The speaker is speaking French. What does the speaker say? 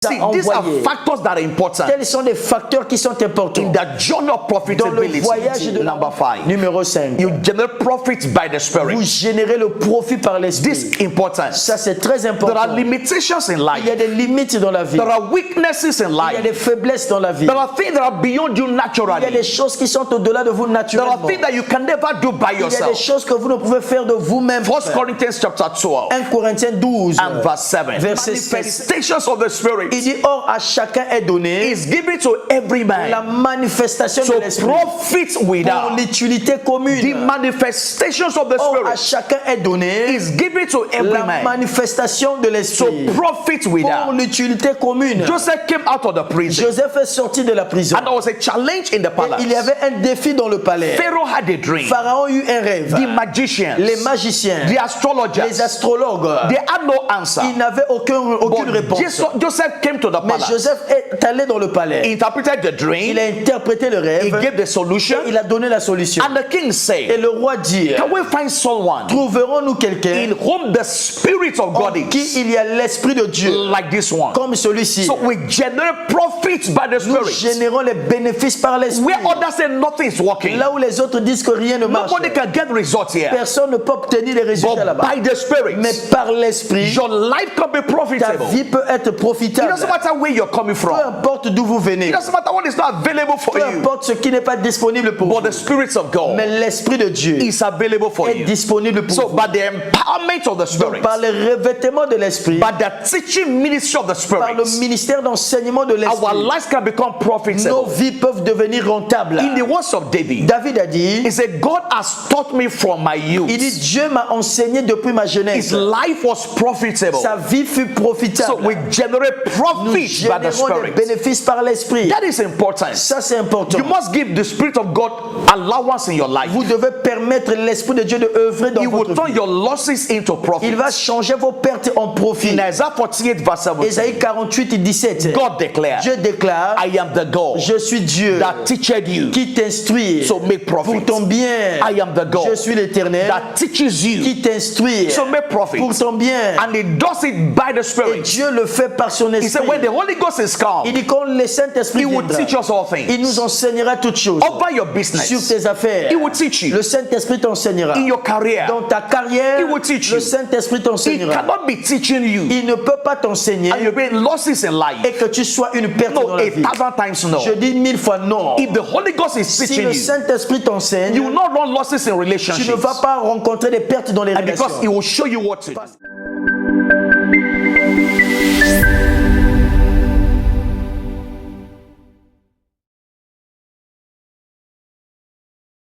See, these are factors that are important. Tels sont des facteurs qui sont importants. In the journey of Dans le voyage profitability, de number 5, Numéro 5. you generate profits by the Spirit. Vous générez le profit par l'esprit. This is important. Ça c'est très There important. are limitations in Il y a life. des limites dans la vie. There are weaknesses in Il y a life. des faiblesses dans la vie. There are things that are beyond you Il y a naturally. des choses qui sont au-delà de vous There are naturellement. things that you can never do by Il y a des yourself. choses que vous ne pouvez faire de vous-même. 1 Corinthians chapter 12 1 Corinthiens 12. and verse 7. Verset 7. Manifestations of the Il Spirit dit, or à chacun est donné is given to every la man. manifestation So de l'esprit profit pour without. l'utilité The commune. manifestations of the Or à Spirit chacun est donné is given to every la man. manifestation de So l'esprit profit pour without. l'utilité commune. Joseph came out of the prison Joseph est sorti de la prison. and there was a challenge in the Et palace. il y avait un défi dans le palais. Pharaoh had a dream. Pharaon eut un rêve. The magicians, Les magiciens, the astrologers, les astrologues, they had no answer. ils n'avaient aucune But réponse. Joseph came to the Mais palace. Joseph est allé dans le palais. He interpreted the Il dream. a interprété le He rêve. gave the solution. Il a donné la solution. And the king Et said, le roi dit, can we find someone trouverons-nous quelqu'un in whom the Spirit of God en qui is il y a l'esprit de Dieu like this one? comme celui-ci. So we generate profits by the Nous Spirit. générons les bénéfices par l'esprit. Where others say nothing is working, Là où les autres disent que rien ne marche, nobody can get results here. personne ne peut obtenir les résultats But là-bas. by the Spirit, Mais par l'esprit, your life can be ta profitable. vie peut être It profitable. doesn't matter where you're coming Peu from. importe d'où vous venez. It doesn't matter what is not available for Peu you. importe ce qui n'est pas disponible pour But vous. the Spirit of God Mais l'esprit de Dieu is available for est you. disponible pour So vous. by the empowerment of the Spirit, Par le revêtement de l'esprit, by the teaching ministry of the par le Spirit, ministère d'enseignement de our l'esprit, lives can become nos profitable. vies peuvent devenir rentables. In the words of David, David a dit, he said, God has taught me from my il dit, youth. Dieu m'a enseigné depuis ma His jeunesse. life was profitable. Sa vie fut So profitable. we generate Nous profit by the générons des Spirit. bénéfices par l'esprit. That is important. Ça, c'est important. You must give the Spirit of God allowance in your life. Vous devez permettre l'esprit de Dieu de œuvrer dans He will votre turn vie. your losses into Il profit. va changer vos pertes en profit. In Isaiah 48 verse 17, Ésaïe 48 et 17. God declared, Dieu déclare, I am the God je suis Dieu that teacheth you, qui t'instruit so make pour profit. ton bien. I am the Je God suis l'Éternel that teaches you, qui t'instruit so make profit. pour ton bien. And he does it by the Et Spirit. Dieu le fait par son He said, esprit. when the Holy Ghost is come, Il dit quand le Saint-Esprit he will viendra, teach us all il things. nous enseignera toutes choses. Over your Sur business, tes affaires, he will teach you. le Saint-Esprit t'enseignera. In your career, Dans ta carrière, He will teach le you. Saint-Esprit he t'enseignera. cannot be teaching you Il ne peut pas t'enseigner and you'll be in losses in life. et que tu sois une perte dans No, la vie. 1,000 times no. Je dis 1000 fois non. If the Holy Ghost is Si teaching le you, Saint-Esprit t'enseigne, you will not run losses in tu ne relationships. vas pas rencontrer des pertes dans les And because he relations. will show you what to do.